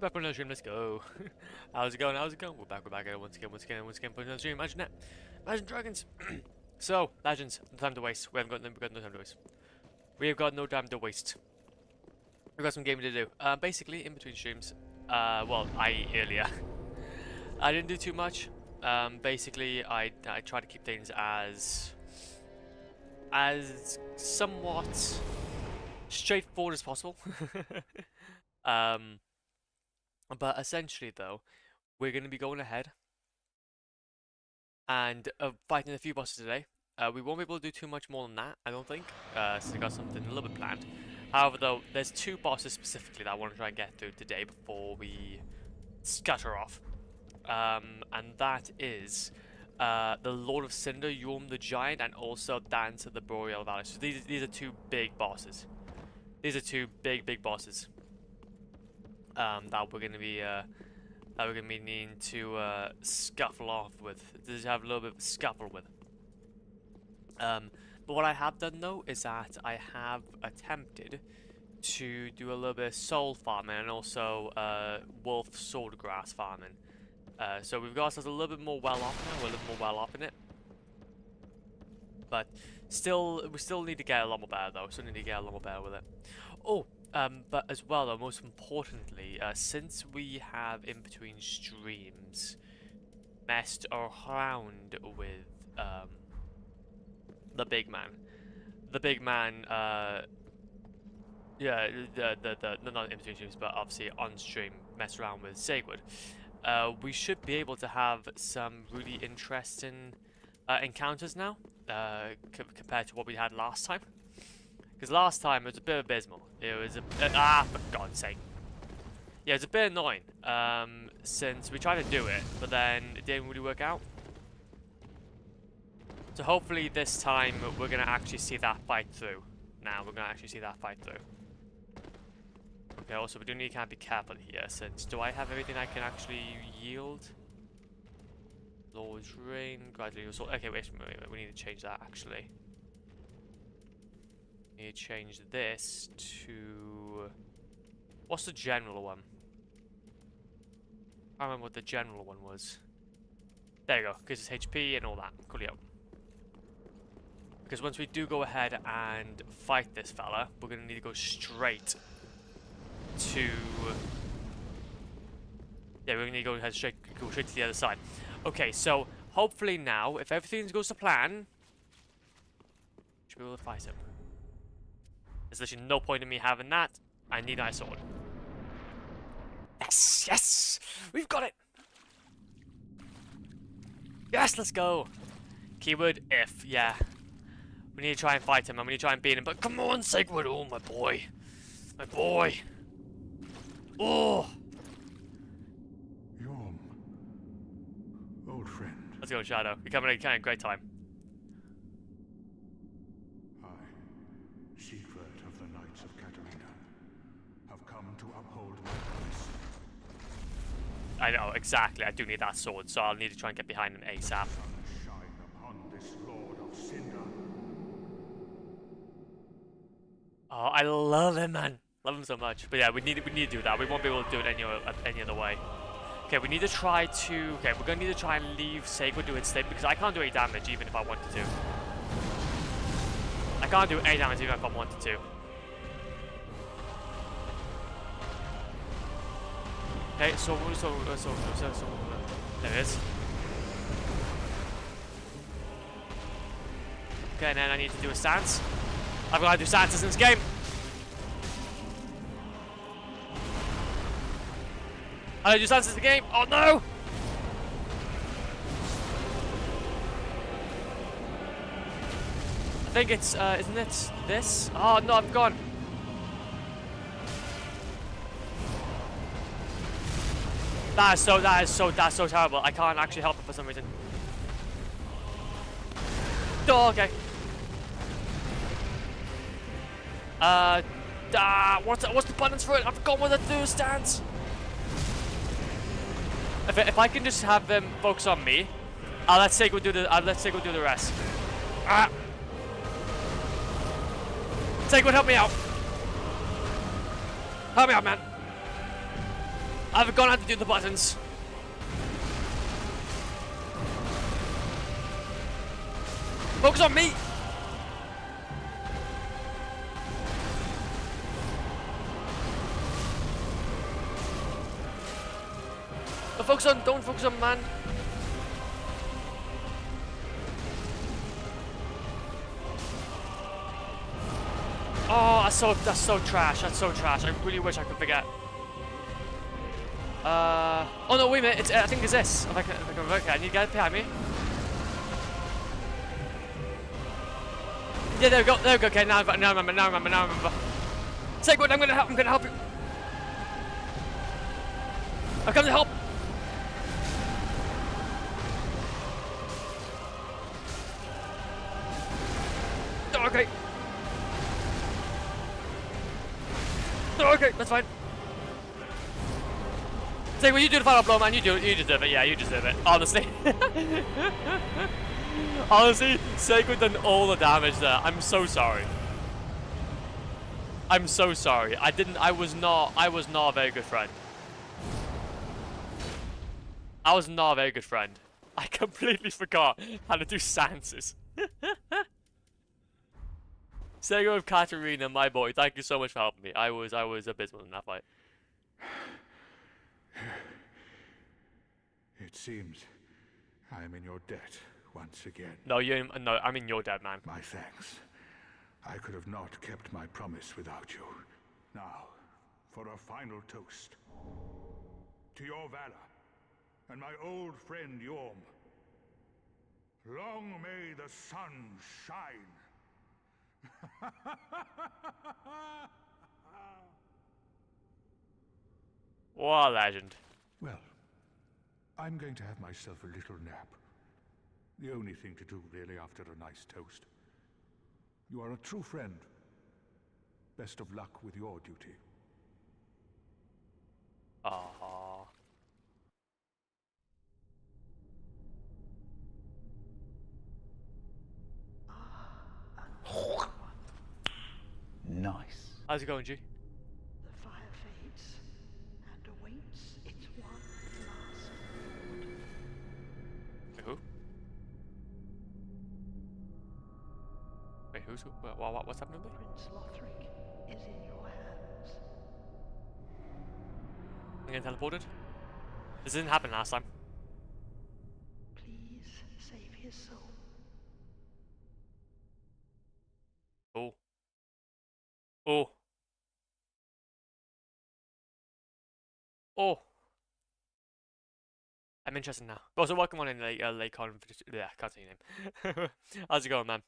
Back on the stream, let's go. How's it going? How's it going? We're back at it once again, putting another stream. Imagine that. Imagine dragons. So, legends, no time to waste. We've got no time to waste. We've got no time to waste. We've got some gaming to do. Basically, in between streams, well, earlier. I didn't do too much. Basically, I try to keep things as somewhat straightforward as possible. But essentially, though, we're going to be going ahead and fighting a few bosses today. We won't be able to do too much more than that, I don't think, since I got something a little bit planned. However, though, there's two bosses specifically that I want to try and get through today before we scatter off. And that is the Lord of Cinder, Yhorming the Giant, and also Dance of the Boreal Valley. So these are two big bosses. These are two big bosses. That we're gonna be needing to scuffle off with. Just have a little bit of a scuffle with. But what I have done though is that I have attempted to do a little bit of soul farming and also wolf swordgrass farming. So we've got ourselves a little bit more well off now. We're a little more well off in it. But still, we still need to get a lot more better though. Still need to get a lot more better with it. Oh. But as well, though, most importantly, since we have in between streams messed around with the big man, yeah, not in between streams, but obviously on stream, messed around with Sigurd, we should be able to have some really interesting encounters now, compared to what we had last time. Because last time it was a bit abysmal. It was for God's sake. Yeah, it's a bit annoying. Since we tried to do it, but then it didn't really work out. So hopefully this time we're gonna actually see that fight through. Now we're gonna actually see that fight through. Okay. Also, we do need to kind of be careful here. Since do I have everything I can actually yield? Lord's Ring, gradually. Okay, wait. We need to change that actually. Need to change this to... What's the general one? I remember what the general one was. There you go, because it's HP and all that. Coolio. Because once we do go ahead and fight this fella, we're going to need to go straight to... Yeah, we're going to need to go straight to the other side. Okay, so hopefully now, if everything goes to plan, we should be able to fight him. There's literally no point in me having that. I need my sword. Yes, yes! We've got it! Yes, let's go! Keyword if, yeah. We need to try and fight him and we need to try and beat him, but come on, Sigurd! Oh, my boy. My boy! Oh! Yhorm. Old friend. Let's go, Shadow. You're coming at a great time. I know, exactly. I do need that sword, so I'll need to try and get behind him ASAP. Shine upon this Lord of Cinder. Oh, I love him, man. Love him so much. But yeah, we need to do that. We won't be able to do it any other way. Okay, we need to try to... Okay, we're going to need to try and leave Sigurd do its thing, because I can't do any damage even if I wanted to. I can't do any damage even if I wanted to. Okay, so there it is. Okay, and then I need to do a stance. I've got to do stances in this game. I do stances in the game. Oh no! I think it's isn't it this? Oh no, I've gone. That's so terrible. I can't actually help it for some reason. Oh, okay. What's the buttons for it? I've forgotten what to do. Stance. If I can just have them focus on me, I'll let Sigurd do the rest. Sigurd, help me out. Help me out, man. I've forgotten how to do the buttons. Focus on me! Don't focus on man. Oh, that's so trash. That's so trash. I really wish I could forget. Oh no, wait a minute. It's, I think it's this. If I can work it, I need to get it behind me. Yeah, there we go. There we go. Okay, now I remember. Say good. I'm gonna help you. I've come to help. Oh, okay. Oh, okay, that's fine. Say, when you do the final blow, man, you deserve it. Yeah, you deserve it. Honestly. Honestly, Seiko done all the damage there. I'm so sorry. I'm so sorry. I was not a very good friend. I was not a very good friend. I completely forgot how to do stances. Seiko of Katarina, my boy, thank you so much for helping me. I was abysmal in that fight. It seems I am in your debt once again. No, I'm in your debt, man. My thanks. I could have not kept my promise without you. Now, for a final toast. To your valor, and my old friend Yhorm. Long may the sun shine. What a legend. Well, I'm going to have myself a little nap. The only thing to do, really, after a nice toast. You are a true friend. Best of luck with your duty. Aww. Nice. How's it going, G? The fire fades and awaits its one last reward. Wait, who? Wait, who's who? What's happening to me? Prince Lothric is in your hands. I'm getting teleported? This didn't happen last time. Please save his soul. Oh. Oh. Oh. I'm interested now. Also, welcome on in, Lake Con. Yeah, can't say your name. How's it going, man?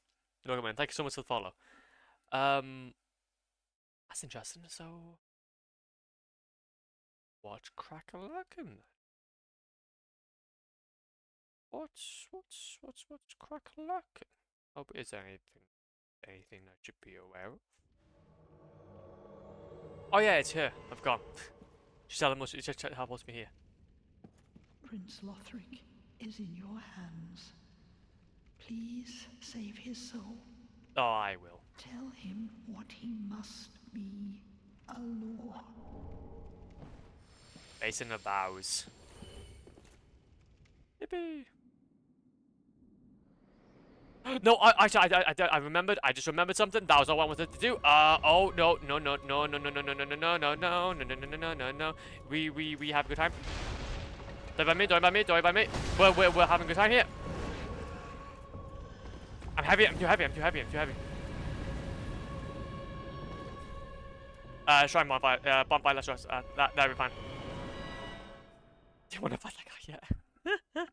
Welcome in. Thank you so much for the follow. That's interesting. So, what's crack-a-lackin'? What's crack-a-lackin'? Oh, but is there anything I should be aware of? Oh yeah, it's here. I've gone. She's just teleports me here. Prince Lothric is in your hands. Please save his soul. Oh, I will. Tell him what he must be. A law. Facing the bows. Yippee! No, I remembered. I just remembered something. That was all I wanted to do. Oh no. We have a good time. Don't worry about me. We're having a good time here. I'm too heavy. Shrine bonfire. Bonfire, let's rest. That'll be fine. Do you want to fight that guy? Yeah.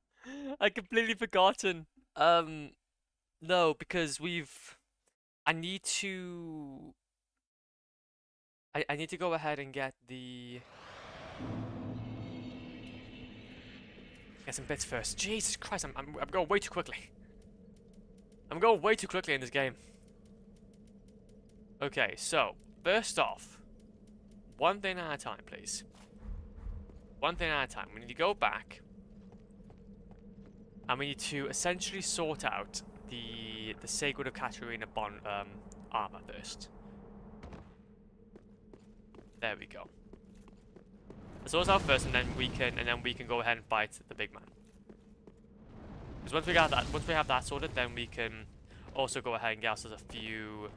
I completely forgotten. No, because I need to go ahead and get some bits first. Jesus Christ, I'm going way too quickly. I'm going way too quickly in this game. Okay, so first off, one thing at a time, please. One thing at a time. We need to go back, and we need to essentially sort out the Sacred of Katarina armor first. There we go. Let's sort this out first, and then we can go ahead and fight the big man. Because once we have that sorted, then we can also go ahead and get ourselves a few.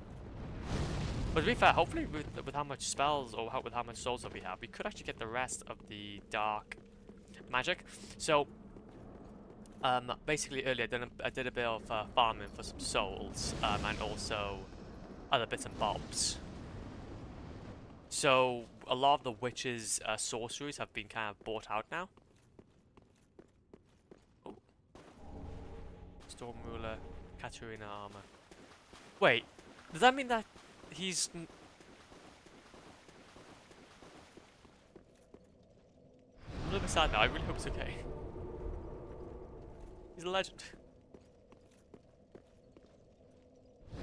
But to be fair, hopefully with how much spells or with how much souls that we have, we could actually get the rest of the dark magic. So, basically earlier I did a bit of farming for some souls, and also other bits and bobs. So a lot of the witches' sorceries have been kind of bought out now. Oh. Storm Ruler, Katarina armor. Wait, does that mean that he's... I'm a little bit sad now, I really hope it's okay. He's a legend.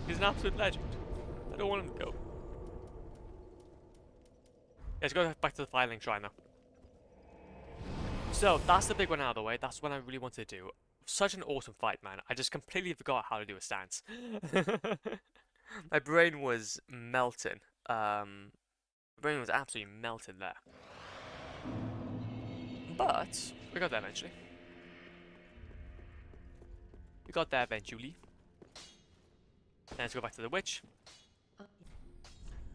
He's an absolute legend. I don't want him to go. Let's go back to the Filing Shrine now. So, that's the big one out of the way. That's what I really wanted to do. Such an awesome fight, man. I just completely forgot how to do a stance. My brain was melting. My brain was absolutely melted there. But, we got there eventually. We got there eventually. Let's go back to the witch.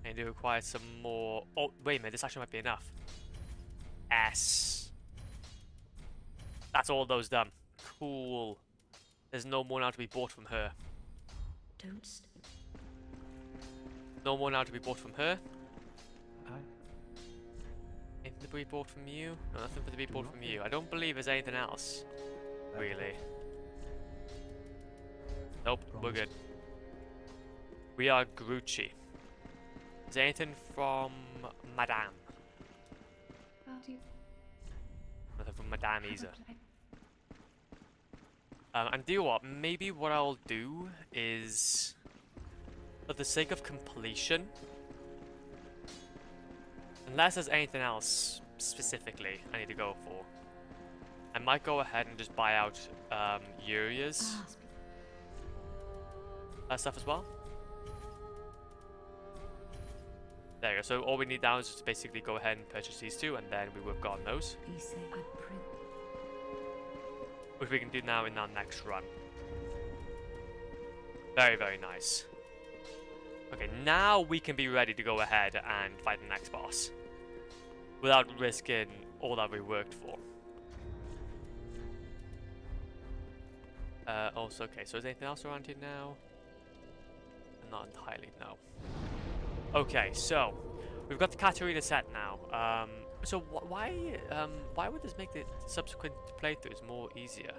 And do require some more... Oh, wait a minute, this actually might be enough. Yes. That's all those done. Cool. There's no more now to be bought from her. No more now to be bought from her. Anything to be bought from you? No, nothing to be bought from you. I don't believe there's anything else. Really. Nope, we're good. We are Grucci. Is there anything from Madame? Nothing from Madame either. And do you know what? Maybe what I'll do is, for the sake of completion, unless there's anything else specifically I need to go for, I might go ahead and just buy out Uria's stuff as well. There you go. So all we need now is just basically go ahead and purchase these two, and then we will have gotten those. Which we can do now in our next run. Very, very nice. Okay, now we can be ready to go ahead and fight the next boss. Without risking all that we worked for. Also, okay, so is there anything else around here now? Not entirely, no. Okay, so we've got the Katarina set now. So why would this make the subsequent playthroughs more easier?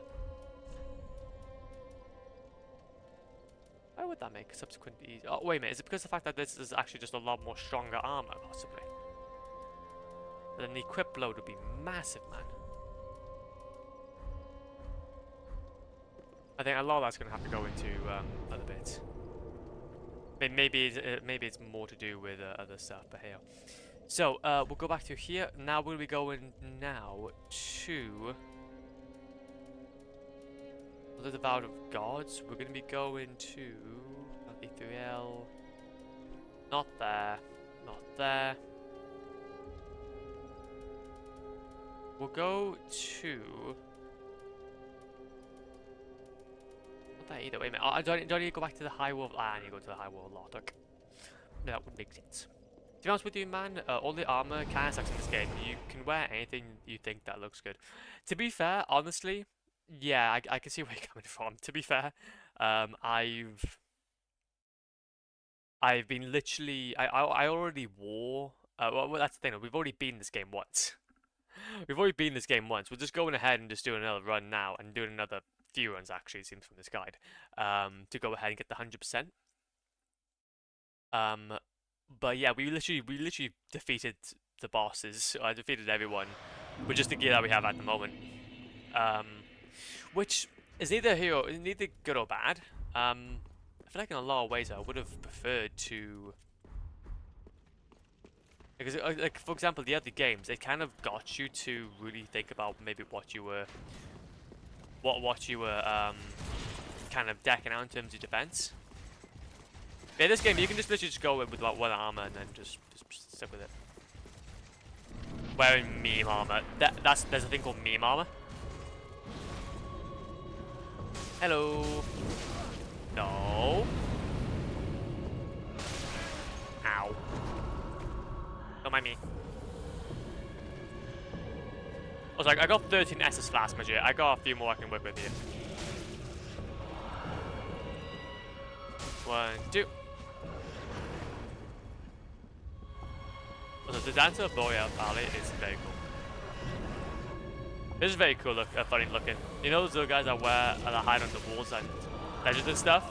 Why would that make subsequent easier? Oh, wait a minute, is it because of the fact that this is actually just a lot more stronger armor, possibly? But then the equip load would be massive, man. I think a lot of that's going to have to go into other bits. Maybe it's more to do with other stuff, but hey. So, we'll go back to here. Now we'll be going now to the Devout of Gods. We're going to be going to Ithuriel. Not there. Not there. We'll go to... Not there either. Wait a minute. Oh, do I need to go back to the High Wall? I need to go to the High Wall Lothar. That would make sense. To be honest with you, man, all the armor kind of sucks in this game. You can wear anything you think that looks good. To be fair, honestly, yeah, I can see where you're coming from. To be fair, I've been literally, I already wore. Well, that's the thing. We've already been this game once. We've already been this game once. We're just going ahead and just doing another run now, and doing another few runs actually. It seems from this guide, to go ahead and get the 100%. But yeah, we literally defeated the bosses. I defeated everyone with just the gear that we have at the moment. Which is neither good or bad. I feel like in a lot of ways I would have preferred to, because like for example the other games, they kind of got you to really think about maybe what you were kind of decking out in terms of defense. Yeah, this game you can just literally just go in with like one armor and then just stick with it. wearing meme armor. There's a thing called meme armor. Hello. No. Ow. Don't mind me. I was like, I got 13 SS Flask Magic. I got a few more I can work with here. 1, 2. Also, the Dancer of Boreal Valley is very cool. This is very cool, funny looking. You know those little guys that wear that hide on the walls and legends and stuff?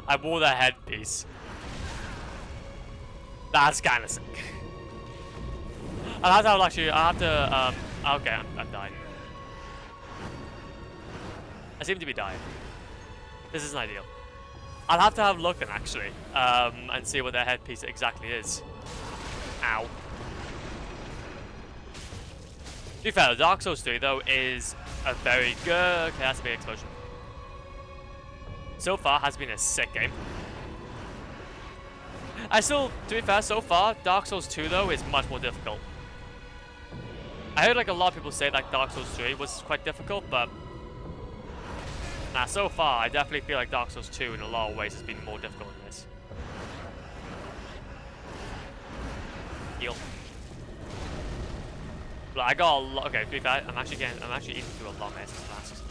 I wore their headpiece. That's kind of sick. I have to, okay, I'm dying. I seem to be dying. This isn't ideal. I'll have to have a look then, actually, and see what their headpiece exactly is. Ow. To be fair, Dark Souls 3, though, is a very good... Okay, that's a big explosion. So far, has been a sick game. To be fair, so far, Dark Souls 2, though, is much more difficult. I heard, like, a lot of people say that Dark Souls 3 was quite difficult, but... Nah, so far, I definitely feel like Dark Souls 2, in a lot of ways, has been more difficult than this. Heal. But I got a lot. Okay, to be fair, I'm actually eating through a lot of SS flasks.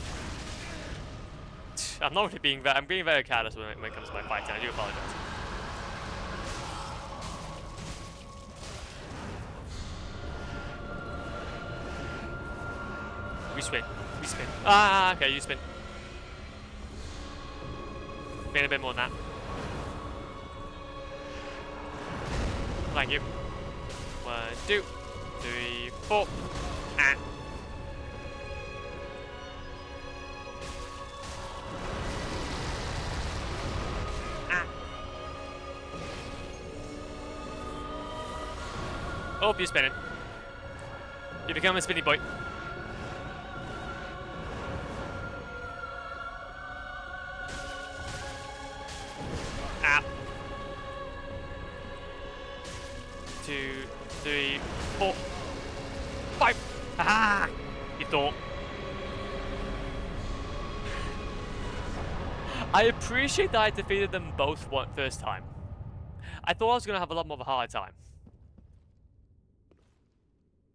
I'm not really being I'm being very careless when it comes to my fighting. I do apologize. We spin. Ah, okay, you spin. Spin a bit more than that. Thank you. 1, 2, 3, 4. Ah. Ah. Oh, you're spinning. You become a spinny boy. Ah. 2, 3, 4, 5. Ah! You thought. I appreciate that I defeated them both first time. I thought I was going to have a lot more of a hard time.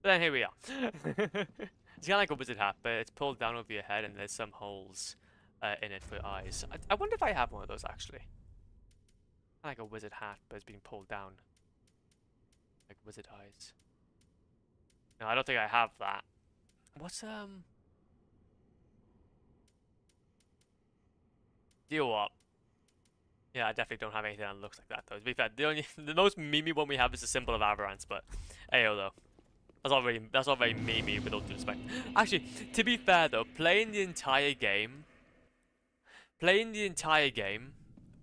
But then here we are. It's kind of like a wizard hat, but it's pulled down over your head and there's some holes in it for your eyes. I wonder if I have one of those actually. Like a wizard hat, but it's being pulled down. Like wizard eyes. No, I don't think I have that. What's Deal up. Yeah, I definitely don't have anything that looks like that though. To be fair, the most memey one we have is the symbol of Aberrance, but ayo though. That's not very memey with all due respect. Actually, to be fair though, playing the entire game,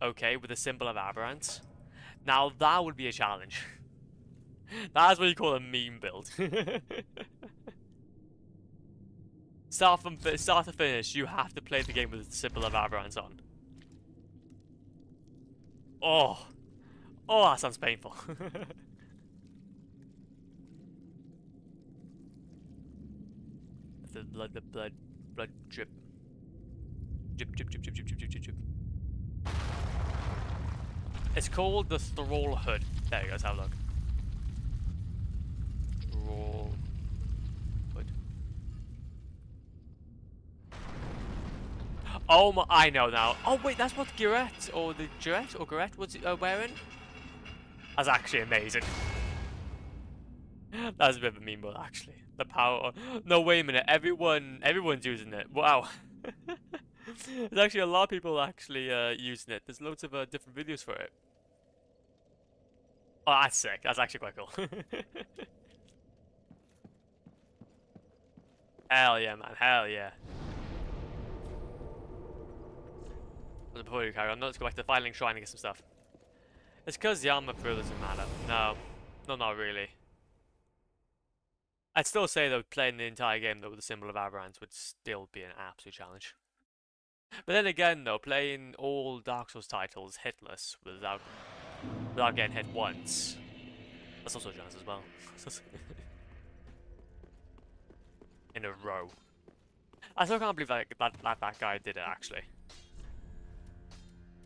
okay, with the symbol of Aberrance, now that would be a challenge. That's what you call a meme build. Start to finish, you have to play the game with the symbol of Aberrance on. Oh, that sounds painful. the blood drip. Drip. It's called the Thrall Hood. There you go, let's have a look. Thrall Hood. Oh my, I know now. Oh wait, that's what Garrett was wearing? That's actually amazing. That's a bit of a meme, but actually. The power. No, wait a minute. Everyone's using it. Wow. There's actually a lot of people actually using it. There's loads of different videos for it. Oh, that's sick. That's actually quite cool. Hell yeah, man. Hell yeah. Before you carry on, let's go back to the Filing Shrine and get some stuff. It's because the armor throw doesn't matter. No, not really. I'd still say though, playing the entire game though with the symbol of Aberrance would still be an absolute challenge. But then again though, playing all Dark Souls titles hitless without getting hit once, that's also a challenge as well. in a row. I still can't believe that guy did it, actually.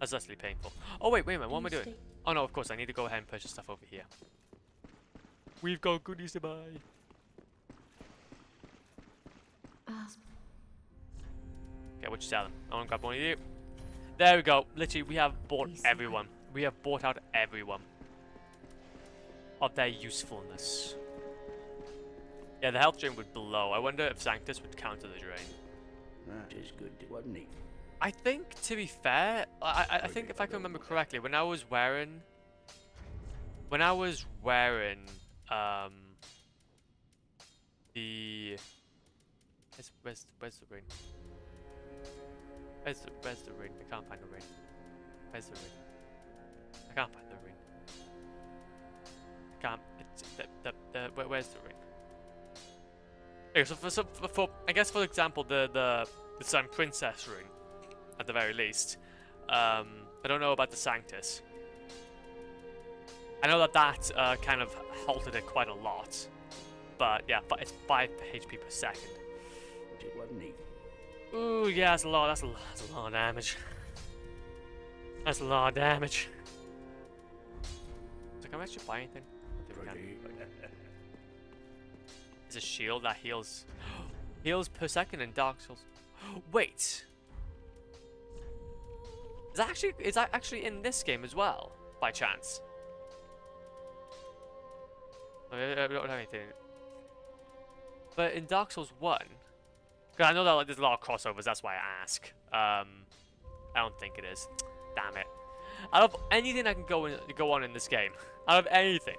That's actually painful. Oh, wait a minute. What am I doing? Oh, no, of course. I need to go ahead and purchase stuff over here. We've got goodies to buy. Okay, what you selling? I want to grab one of you. There we go. Literally, we have bought everyone. We have bought out everyone of their usefulness. Yeah, the health drain would blow. I wonder if Sanctus would counter the drain. That is good, wasn't it? I think, to be fair, I think if I can remember correctly, when I was wearing, the, where's the ring? Where's the ring? I can't find the ring. Where's the ring? I can't find the ring. Where's the ring? Okay, so for I guess for example the Sun Princess ring, at the very least. I don't know about the Sanctus. I know that kind of halted it quite a lot, but yeah, it's 5 HP per second. It wasn't it? Ooh, yeah, that's a lot. That's a lot of damage. That's a lot of damage. So can I actually buy anything? It's a shield that heals per second in Dark Souls. Wait, is that actually in this game as well, by chance? I don't have anything. But in Dark Souls 1, because I know that like, there's a lot of crossovers, that's why I ask. I don't think it is. Damn it. Out of anything I can go on in this game, out of anything,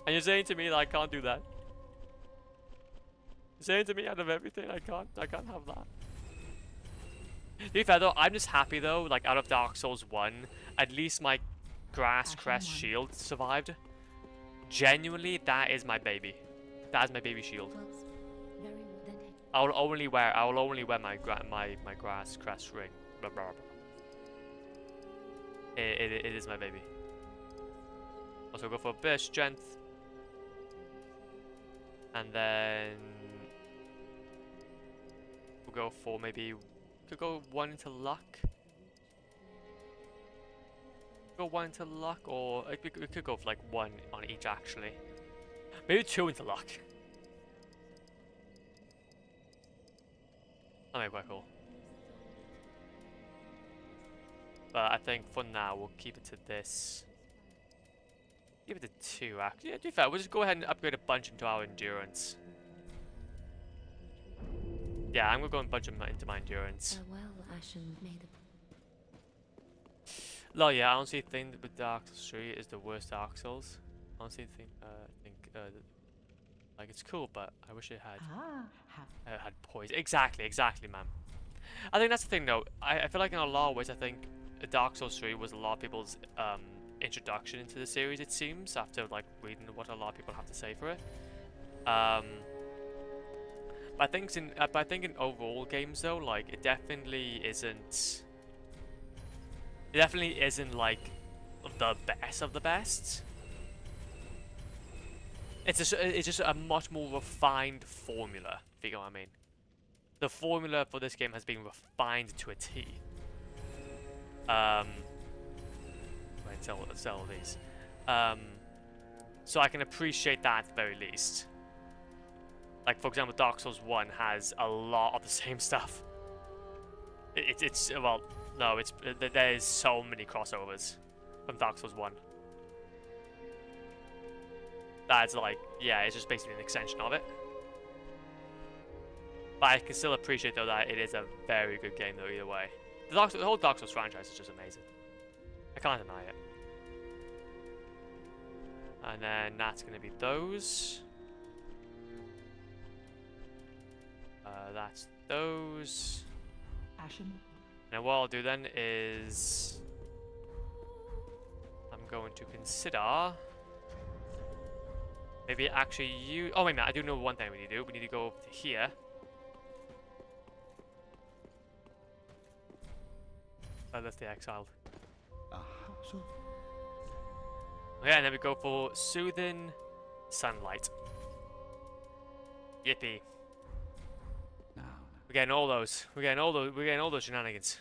and you're saying to me that I can't do that. You're saying to me out of everything I can't have that. To be fair though, I'm just happy though, like out of Dark Souls 1, at least my grass crest shield survived. Genuinely, that is my baby. That is my baby shield. I will only wear my grass crest ring. Blah, blah, blah. It is my baby. Also go for a bit of strength, and then we'll go for maybe could go 1 into luck. Go 1 into luck, or we could go for like 1 on each actually. Maybe 2 into luck. That'd be quite cool. But I think for now we'll keep it to this. Keep it to 2 actually. Yeah, to be fair, we'll just go ahead and upgrade a bunch into our endurance. Yeah, I'm gonna go and bunch them into my endurance. Well, yeah, I honestly think that with Dark Souls 3 is the worst Dark Souls. Honestly, think like it's cool, but I wish it had had poison. Exactly, man. I think that's the thing, though. I feel like in a lot of ways, I think Dark Souls 3 was a lot of people's introduction into the series. It seems after like reading what a lot of people have to say for it. But I think in overall games though, like it definitely isn't. It definitely isn't like the best of the best. It's just a much more refined formula, if you know what I mean. The formula for this game has been refined to a T. Sell these. So I can appreciate that at the very least. Like for example, Dark Souls 1 has a lot of the same stuff. Well, no, there's so many crossovers from Dark Souls 1. That's like, yeah, it's just basically an extension of it. But I can still appreciate though that it is a very good game though either way. The whole Dark Souls franchise is just amazing. I can't deny it. And then that's going to be those. That's those. Ashen. Now what I'll do then is I'm going to consider maybe actually you. Oh wait a minute, I do know one thing we need to do. We need to go over to here. That's the exiled. So Okay, and then we go for soothing sunlight. Yippee. We're getting all those. We're getting all those shenanigans.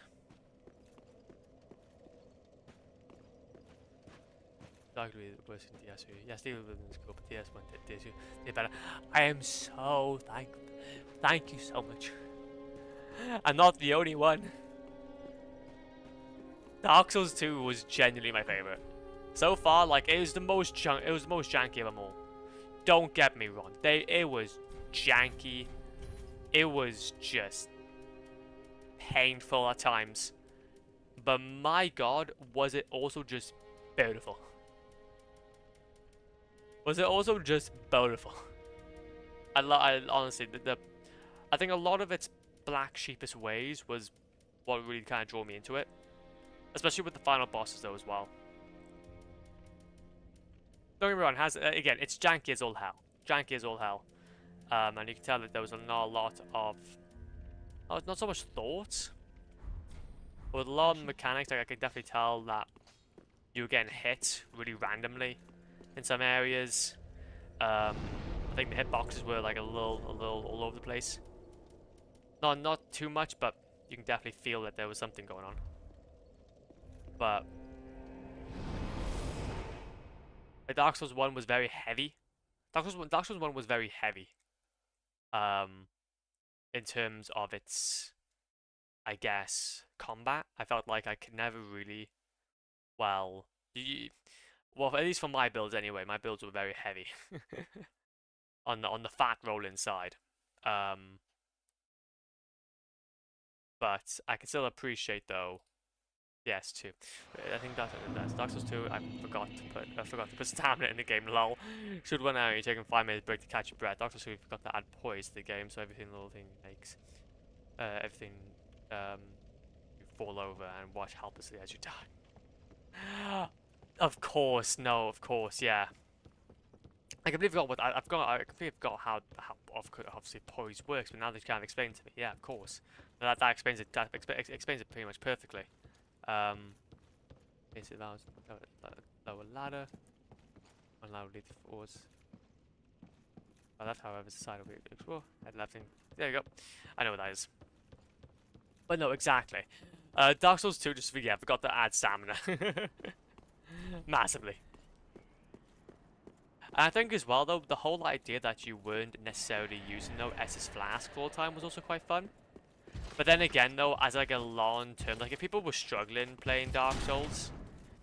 Arguably the worst in DS2. Yes, they were in the scope, but DS1 did DS2 did better. I am so thankful. Thank you so much. I'm not the only one. Dark Souls 2 was genuinely my favorite. So far, like it was the most janky of them all. Don't get me wrong. It was janky. It was just painful at times. But my god, was it also just beautiful. Was it also just beautiful? I honestly, I think a lot of its black sheepish ways was what really kind of drew me into it. Especially with the final bosses though as well. Don't get me wrong, again, it's janky as all hell. Janky as all hell. And you can tell that there was not a lot of... not so much thought. But with a lot of mechanics, like, I could definitely tell that you were getting hit really randomly in some areas. I think the hitboxes were like a little all over the place. Not too much, but you can definitely feel that there was something going on. But like Dark Souls 1 was very heavy. Dark Souls 1 was very heavy. In terms of its, I guess, combat. I felt like I could never really, well, at least for my builds anyway. My builds were very heavy on the fat rolling side. But I can still appreciate though. Yes, too. I think that's Dark Souls 2. I forgot to put stamina in the game. Lol. Should run out. You're taking 5 minutes break to catch your breath. Dark Souls 2. We forgot to add poise to the game, so every little thing makes everything you fall over and watch helplessly as you die. Of course, no, of course, yeah. I completely forgot what I completely forgot how obviously poise works, but now they kind of explained to me. Yeah, of course. That explains it. That explains it pretty much perfectly. Basically, that was lower ladder. One ladder leads forwards. Well, that's however the side we explore. Head left in. There you go. I know what that is. But no, exactly. Dark Souls 2, just forgot to add stamina. Massively. And I think as well though, the whole idea that you weren't necessarily using no SS Flask all the time was also quite fun. But then again though, as like a long term, like if people were struggling playing Dark Souls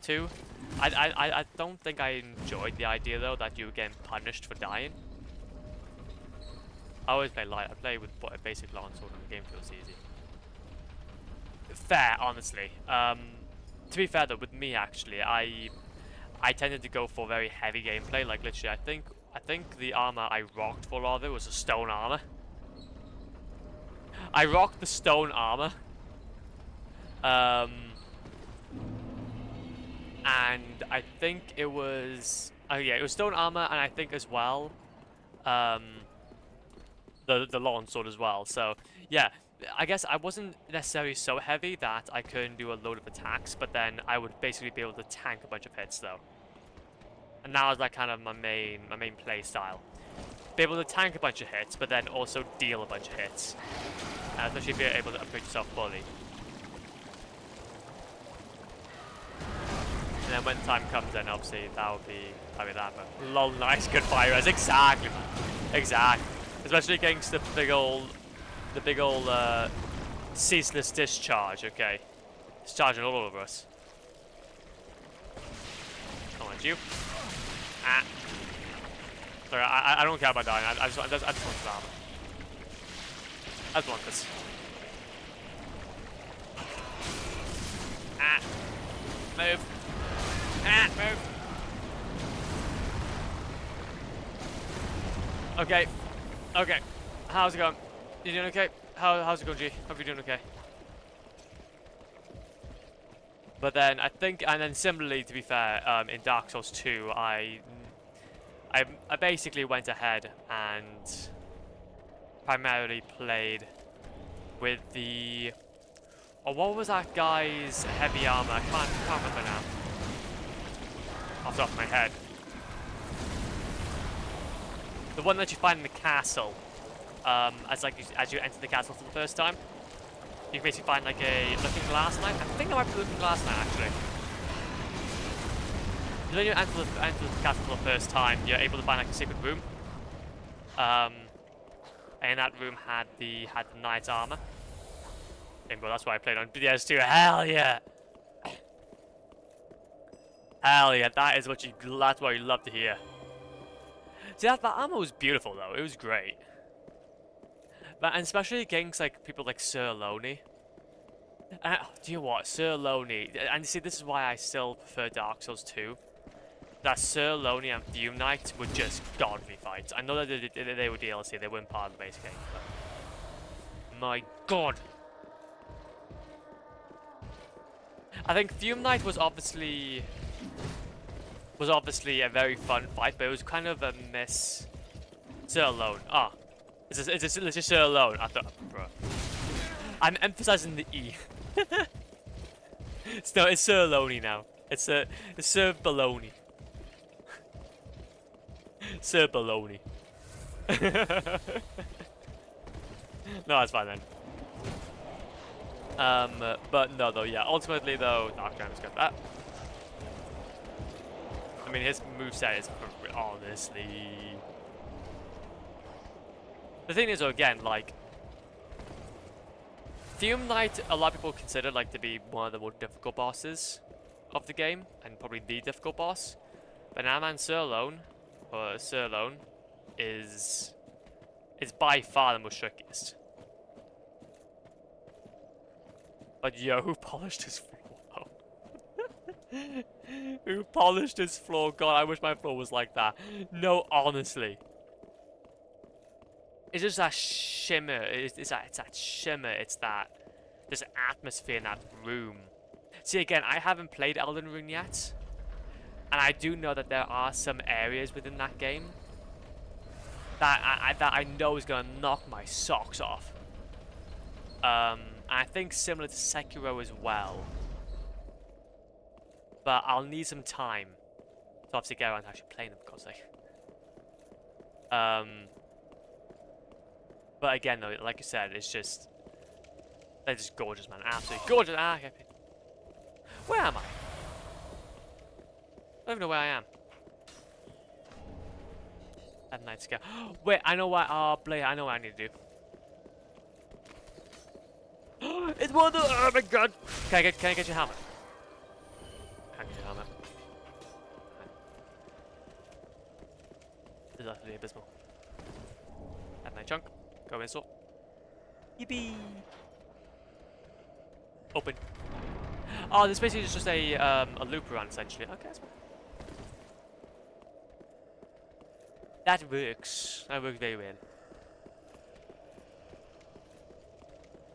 2, I don't think I enjoyed the idea though that you were getting punished for dying. I always play light. I play with a basic long sword and the game feels easy. Fair, honestly. To be fair though, with me actually, I tended to go for very heavy gameplay. Like literally, I think the armor I rocked for all of it was a stone armor. I rocked the stone armor. And I think it was yeah, it was stone armor, and I think as well the long sword as well. So yeah, I guess I wasn't necessarily so heavy that I couldn't do a load of attacks, but then I would basically be able to tank a bunch of hits though. And now is like kind of my main play style. Be able to tank a bunch of hits, but then also deal a bunch of hits. Especially if you're able to upgrade yourself fully. And then when time comes, then obviously that would be that. But lol, nice, good fire res. Exactly. Especially against the big old ceaseless discharge. Okay, it's charging all over us. Come on, you. Ah. Sorry, I don't care about dying. I just want this armor. I just want this. Ah. Move. Ah, move. Okay. Okay. How's it going? You doing okay? How's it going, G? Hope you're doing okay. But then I think, and then similarly, to be fair, in Dark Souls 2, I basically went ahead and primarily played with the... Oh, what was that guy's heavy armor? I can't remember now. Off the top of my head. The one that you find in the castle. as you enter the castle for the first time. You can basically find like a looking glass knight. I think that might be the looking glass knight actually. When you enter the castle for the first time, you're able to find like a secret room. And that room had the knight's armor. Well, that's why I played on DS2. Hell yeah! Hell yeah! That's what you love to hear. See, that armor was beautiful though. It was great. But and especially against like people like Sir Loney. Do you know what, Sir Loney? And you see, this is why I still prefer Dark Souls 2. That Sir Loney and Fume Knight were just godly fights. I know that they were DLC, they weren't part of the base game, but my god. I think Fume Knight was obviously a very fun fight, but it was kind of a miss. Sir Lone. Ah. It's just Sir Lone. I thought, bro. I'm emphasizing the E. It's Sir Loney now. It's Sir Baloney. Sir Baloney. No, that's fine then. But no, though, yeah. Ultimately, though, Dark Giant's got that. I mean, his moveset is honestly. The thing is, though, again, like Fume Knight, a lot of people consider like to be one of the more difficult bosses of the game, and probably the difficult boss. But Naman Sirloin, or Sirloin, is by far the most trickiest. But yo, who polished his floor? Who polished his floor? God, I wish my floor was like that. No, honestly. It's just that shimmer. It's that shimmer. It's that this atmosphere in that room. See, again, I haven't played Elden Ring yet, and I do know that there are some areas within that game that I know is gonna knock my socks off. I think similar to Sekiro as well. But I'll need some time to obviously get around to actually playing them, for God's sake. But again, though, like I said, they're just gorgeous, man. Absolutely gorgeous. Okay. Where am I? I don't even know where I am. That night scale. Wait, I know what. Blair, I know what I need to do. It's one of the. Oh my god! Can I get your helmet? Can I get your helmet? This is utterly abysmal. That night chunk. Go in, so. Yippee! Open. Oh, this basically is just a loop around essentially. Okay, that's fine. That works. That works very well.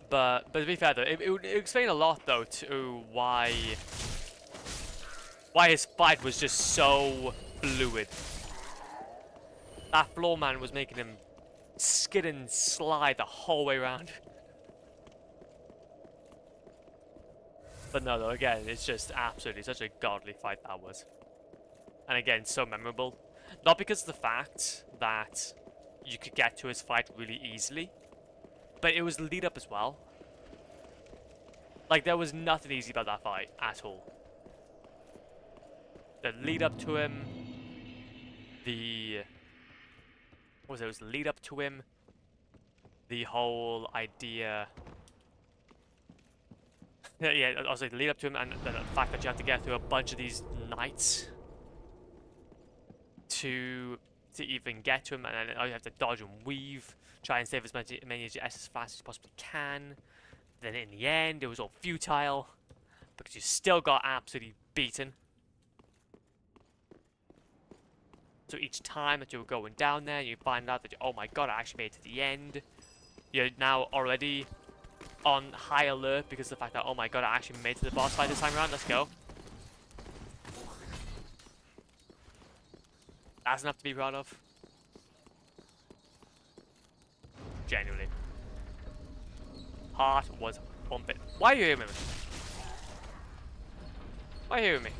But to be fair though, it would explain a lot though to why his fight was just so fluid. That floor man was making him skid and slide the whole way around. But no, though, again, it's just absolutely such a godly fight that was. And again, so memorable. Not because of the fact that you could get to his fight really easily, but it was the lead up as well. Like, there was nothing easy about that fight at all. The lead up to him, what was it? It was the lead up to him, the whole idea. Yeah, also the lead up to him, and the fact that you have to get through a bunch of these knights to even get to him, and then you have to dodge and weave, try and save as many as fast as you possibly can. Then in the end, it was all futile because you still got absolutely beaten. So each time that you were going down there, you find out that oh my god, I actually made it to the end. You're now already on high alert because of the fact that oh my god, I actually made it to the boss fight this time around. Let's go. That's enough to be proud of. Genuinely. Heart was bumping. Why are you hearing me? Why are you hearing me?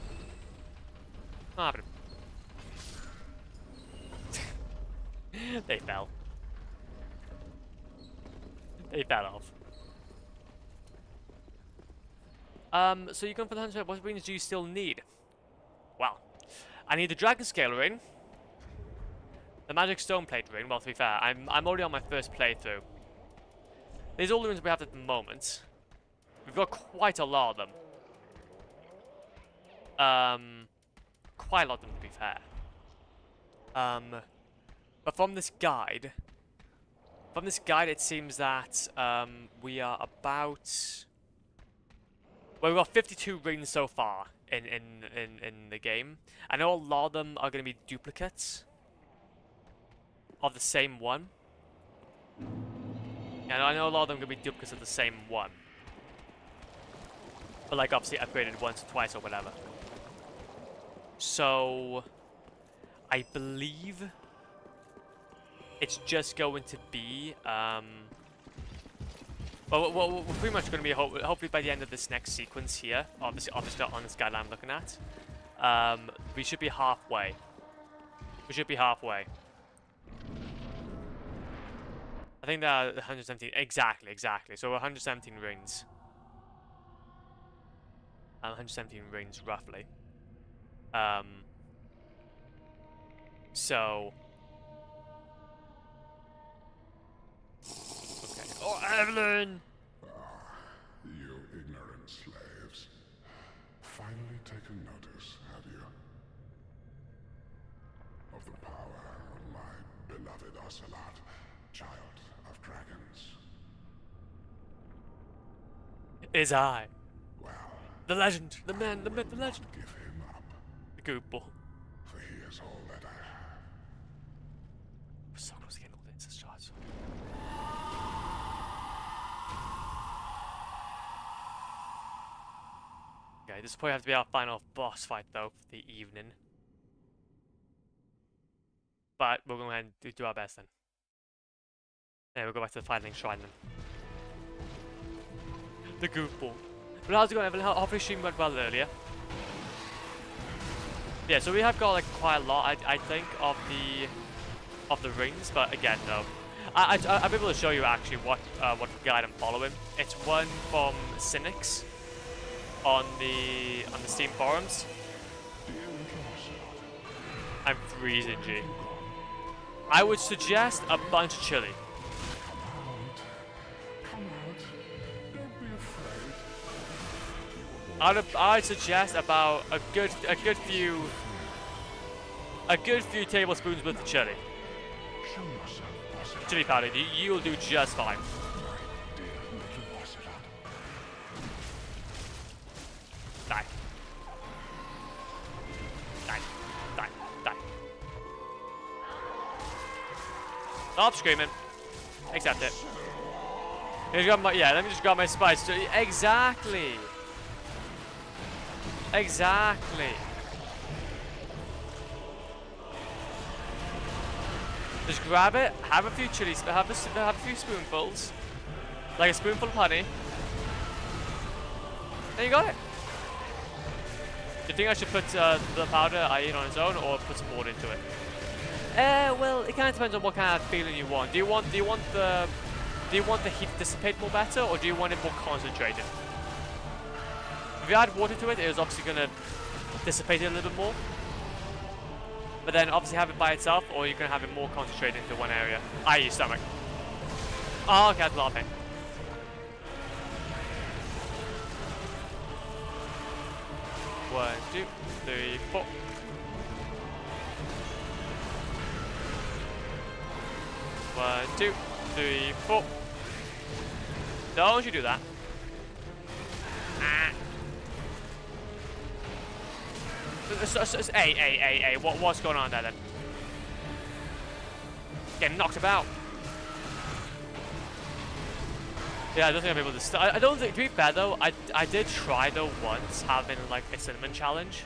What happened? They fell. He fell off. So you're going for the 100. What rings do you still need? Well, I need the Dragon Scale ring, the Magic Stone Plate ring. Well, to be fair, I'm already on my first playthrough. These are all the rings we have at the moment. We've got quite a lot of them. Quite a lot of them, to be fair. But from this guide, it seems that we are about. Well, we've got 52 rings so far in the game. I know a lot of them are going to be duplicates of the same one. Yeah, I know a lot of them are going to be duplicates of the same one. But like obviously upgraded once or twice or whatever. So I believe it's just going to be well, we're pretty much going to be hopefully by the end of this next sequence here, obviously on this guide I'm looking at, we should be halfway. We should be halfway. I think there are 117. Exactly. So 117 rings. 117 rings roughly. So. Okay. Oh, Evelyn! You ignorant slaves. Finally taken notice, have you? Of the power of my beloved Ocelot, child of dragons. Is I. Well, The legend, the man, the myth, the legend. give him up, The goofball. for he is all that I have. We're so close to getting all the incest shots. Okay, this will probably have to be our final boss fight though for the evening. But we're going to go ahead and do our best then. Yeah, we'll go back to the Fighting Shrine then. The goofball. But how's it going, Evelyn? Hopefully stream went well earlier. Yeah, so we have got like quite a lot, I think, of the rings, but again, no. I'll be able to show you actually what guide I'm following. It's one from Cynics on the Steam forums. I'm freezing, G. I would suggest a bunch of chili. I'd suggest about a good few tablespoons worth of chili. Chili powder. You'll do just fine. Die. Die. Die. Die. Stop screaming. Accept it. Let me just grab my spice. Exactly. Exactly. Just grab it, have a few chilies, have a few spoonfuls, like a spoonful of honey, and you got it. Do you think I should put the powder I eat on its own, or put some more into it? Well, it kind of depends on what kind of feeling you want. Do you want the heat to dissipate more better, or do you want it more concentrated? If you add water to it, it is obviously going to dissipate it a little bit more. But then obviously have it by itself, or you can have it more concentrated into one area, i.e. stomach. Oh, okay, that's a lot of pain. One, two, three, four. One, two, three, four. Don't you do that. Ah. Hey, what's going on there then? Getting knocked about. Yeah, I don't think I'll be able to I don't think, to be fair though, I did try though once having like a cinnamon challenge.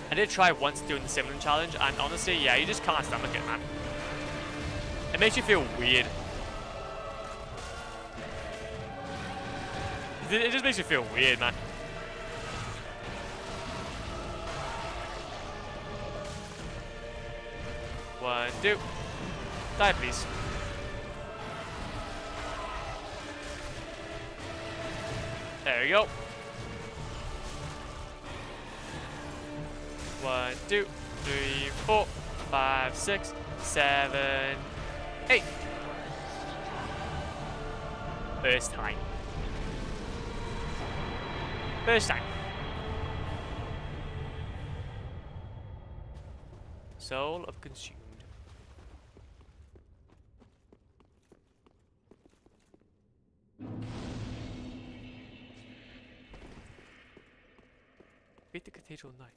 I did try once doing the cinnamon challenge, and honestly, yeah, you just can't stomach it, man. It makes you feel weird. It just makes you feel weird, man. One, two. Die, please. There we go. 1, 2, 3, 4, 5, 6, 7, 8. First time. First time. Soul of Consumed. Beat the Cathedral Knight.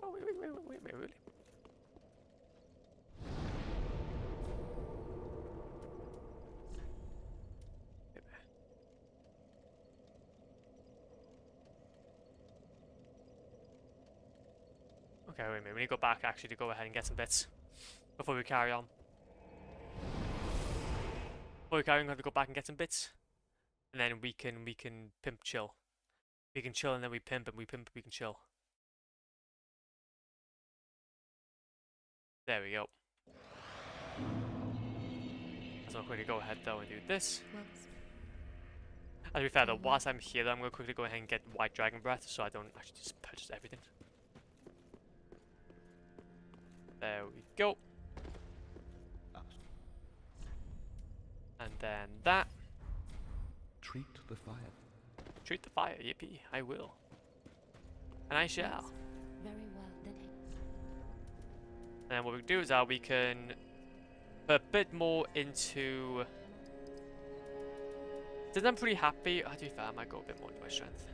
Oh, wait, really? Okay, wait a minute. We need to go back actually to go ahead and get some bits before we carry on. Before we carry on, I'm going to go back and get some bits, and then we can pimp chill. We can chill and then we pimp, and we pimp, we can chill. There we go. So I'm going to go ahead though and do this. And to be fair though, whilst I'm here, I'm going to quickly go ahead and get White Dragon Breath so I don't actually just purchase everything. There we go. And then that. Treat the fire. Treat the fire, yippee, I will. And I shall. Very well, then. And then what we can do is we can put a bit more into... Since I'm pretty happy, to be fair, I might go a bit more into my strength.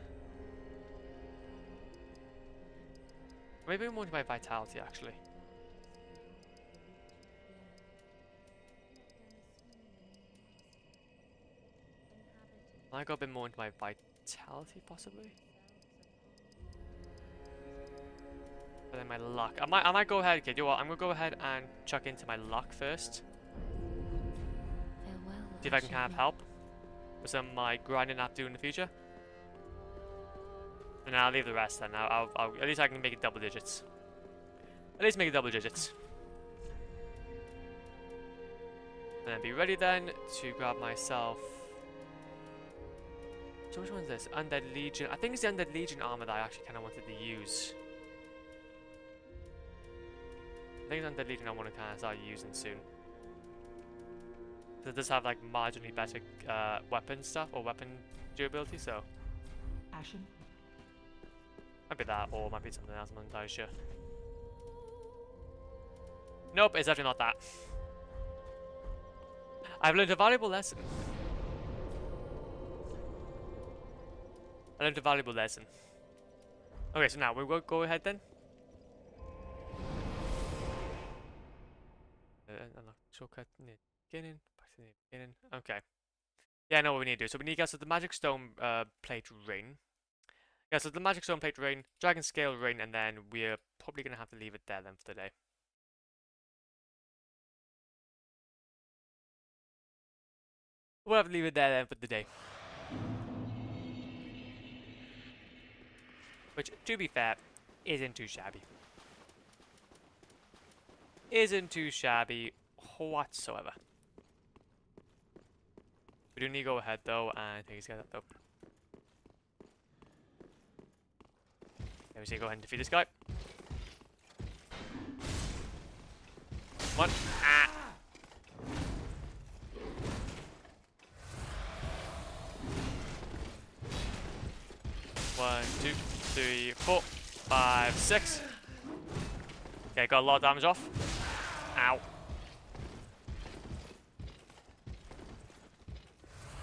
Maybe more into my vitality, actually. I go a bit more into my vitality, possibly. But then my luck. I might go ahead. Okay, do you know what? I'm gonna go ahead and chuck into my luck first. Farewell, See if I can kind of help with some of my grinding I have to do in the future. And I'll leave the rest then. I'll at least I can make it double digits. At least make it double digits. And then be ready then to grab myself. So which one's this? Undead Legion. I think it's the Undead Legion armor that I actually kind of wanted to use. I think it's Undead Legion I want to kind of start using soon. It does have like marginally better weapon stuff or weapon durability, so Ashen? might be that or might be something else. I'm not entirely sure. Nope, it's definitely not that. I've learned a valuable lesson. I learned a valuable lesson. Okay, so now we will go ahead then. Unlock shortcut in the beginning. Back to the beginning. Okay. Yeah, I know what we need to do. So we need to get the Magic Stone Plate Ring. Yeah, so the Magic Stone Plate Ring, Dragon Scale Ring, and then we're probably going to have to leave it there then for today. We'll have to leave it there then for the day. Which, to be fair, isn't too shabby. Isn't too shabby whatsoever. We do need to go ahead though and take a guy that though. Let me see, go ahead and defeat this guy. One. Ah! One, 2, 3, 4, 5, 6. Okay, got a lot of damage off. Ow.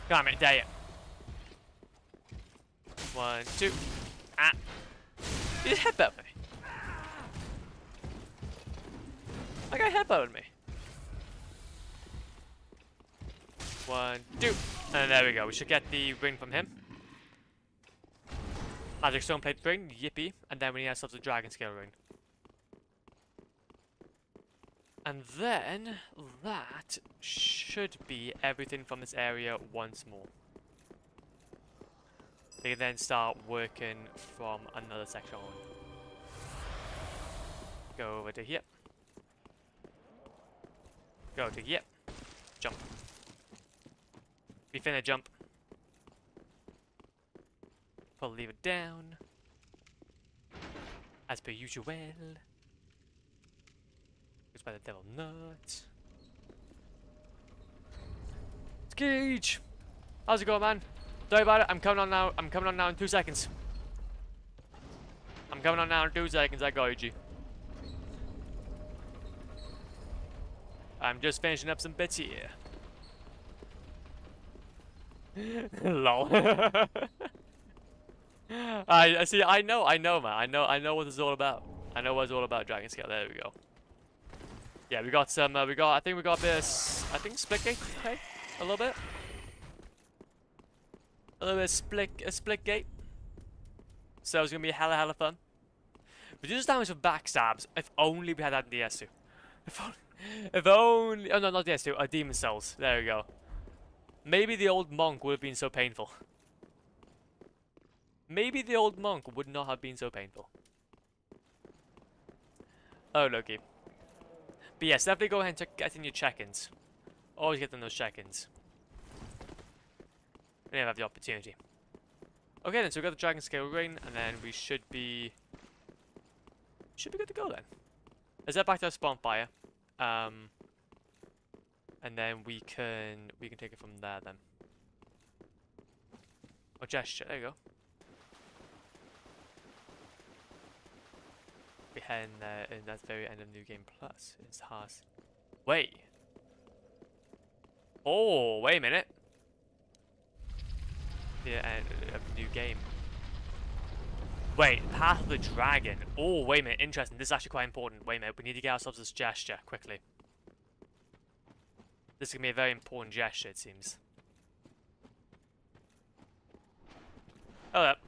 Damn it, dare you. 1, 2. Ah. You just headbutted me. That guy headbutted me. 1, 2. And there we go. We should get the ring from him. Magic Stone Plate Ring, yippee. And then we need ourselves a Dragon Scale Ring. And then that should be everything from this area once more. We can then start working from another section. Go over to here. Go to here. Jump. We finna jump. Pull the lever down. As per usual. Goes by the devil nut. Skeech! How's it going, man? Sorry about it. I'm coming on now. I'm coming on now in 2 seconds. I'm coming on now in 2 seconds. I got you, G. I'm just finishing up some bits here. Lol. I see. I know, man. I know what this is all about. I know what it's all about. Dragon Scale. There we go. Yeah, we got some. I think we got this. I think split gate. Okay, a little bit. A little bit of split gate. So it's gonna be hella fun. Reduce damage with backstabs. If only we had that in DS2. If only. Oh no, not DS2. Demon Souls. There we go. Maybe the old monk would have been so painful. Maybe the old monk would not have been so painful. Oh, Loki. But yes, definitely go ahead and get in your check-ins. Always get in those check-ins. We never have the opportunity. Okay then, so we got the Dragon Scale Ring, and then we should be good to go then. Let's head back to our spawn fire. And then we can take it from there then. Or gesture, there you go. We head in that very end of New Game Plus. It's Haas. Wait. Oh, wait a minute. The end of New Game. Wait, Path of the Dragon. Oh, wait a minute. Interesting. This is actually quite important. Wait a minute. We need to get ourselves this gesture quickly. This is going to be a very important gesture, it seems. Hold up.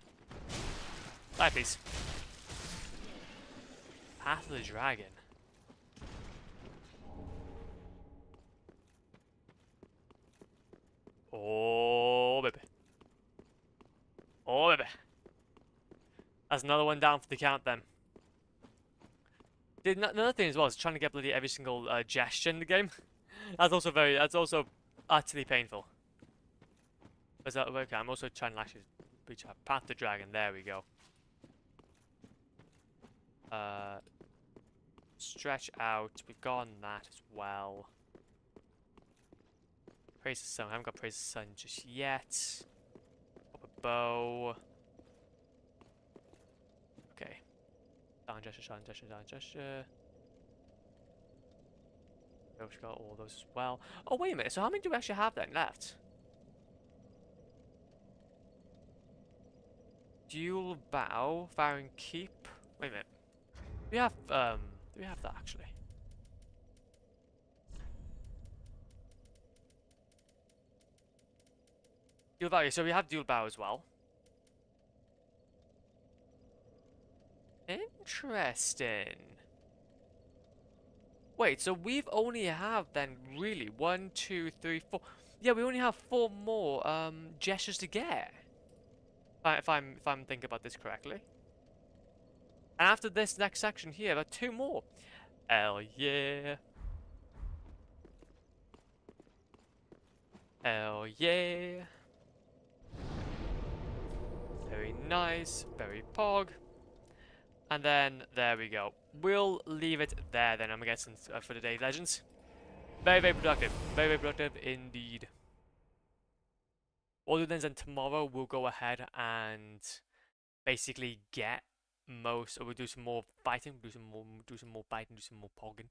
Bye, please. Path of the Dragon. Oh, baby. Oh, baby. That's another one down for the count, then. Another thing as well is trying to get bloody every single gesture in the game. That's also utterly painful. Is that okay? I'm also trying to actually reach out. Path to Dragon. There we go. Stretch out. We've gotten that as well. Praise the Sun. I haven't got Praise the Sun just yet. Pop a bow. Okay. Down gesture, down gesture, down gesture. We've got all those as well. Oh, wait a minute. So how many do we actually have then left? Dual bow, firing keep. Wait a minute. Do we have that actually? Dual bow. So we have dual bow as well. Interesting. Wait, so we've only have then really 1, 2, 3, 4. Yeah, we only have 4 more gestures to get. If I'm thinking about this correctly. And after this next section here, there are 2 more. Hell yeah. Hell yeah. Very nice, very pog. And then, there we go. We'll leave it there then, I'm guessing, for today's Legends. Very, very productive. Very, very productive indeed. What we'll do then tomorrow, we'll go ahead and basically get most, or we'll do some more fighting, do some more biting, do some more pogging.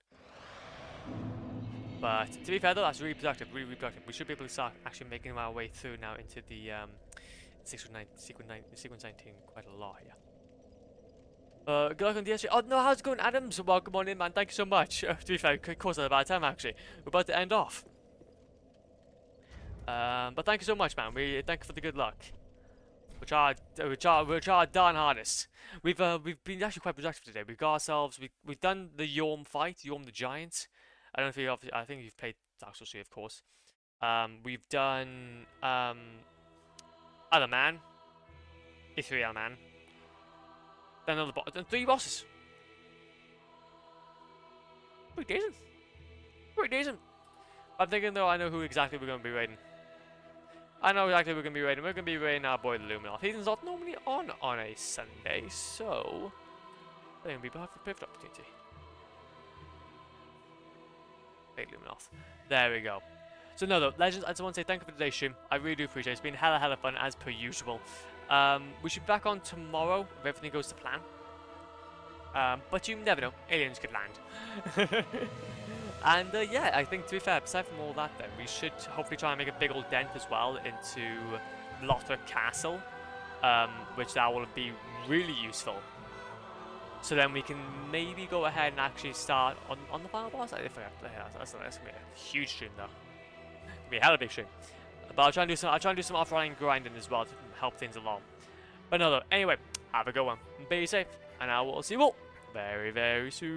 But, to be fair though, that's really productive, really, really productive. We should be able to start actually making our way through now into the sequence 19 quite a lot here. Good luck on DS3. Oh no, how's it going, Adams? Welcome on in, man. Thank you so much. To be fair, of course, at a bad time actually. We're about to end off. But thank you so much, man. We thank you for the good luck. We try our darn hardest. We've been actually quite productive today. We've got ourselves. We've done the Yhorm fight, Yhorm the Giant. I don't know if you. I think you've played Dark Souls 3, of course. We've done Other Man. Ethereal Man. Then another boss. Then 3 bosses. Pretty decent. Pretty decent. I'm thinking though, I know who exactly we're going to be raiding. I know exactly we're going to be raiding. We're going to be raiding our boy Luminoth. He's not normally on a Sunday, so I think we'll have a perfect opportunity. Big Luminoth. There we go. So no, though, Legends, I just want to say thank you for today's stream. I really do appreciate it. It's been hella fun as per usual. We should be back on tomorrow if everything goes to plan. But you never know, aliens could land. And yeah, I think to be fair, aside from all that then, we should hopefully try and make a big old dent as well into Lothric Castle, which that will be really useful. So then we can maybe go ahead and actually start on the final boss. That's gonna be a huge stream though. It's gonna be a hella big stream. But I'll try and do some offline grinding as well to help things along. But no, though, anyway, have a good one. Be safe, and I will see you all very soon.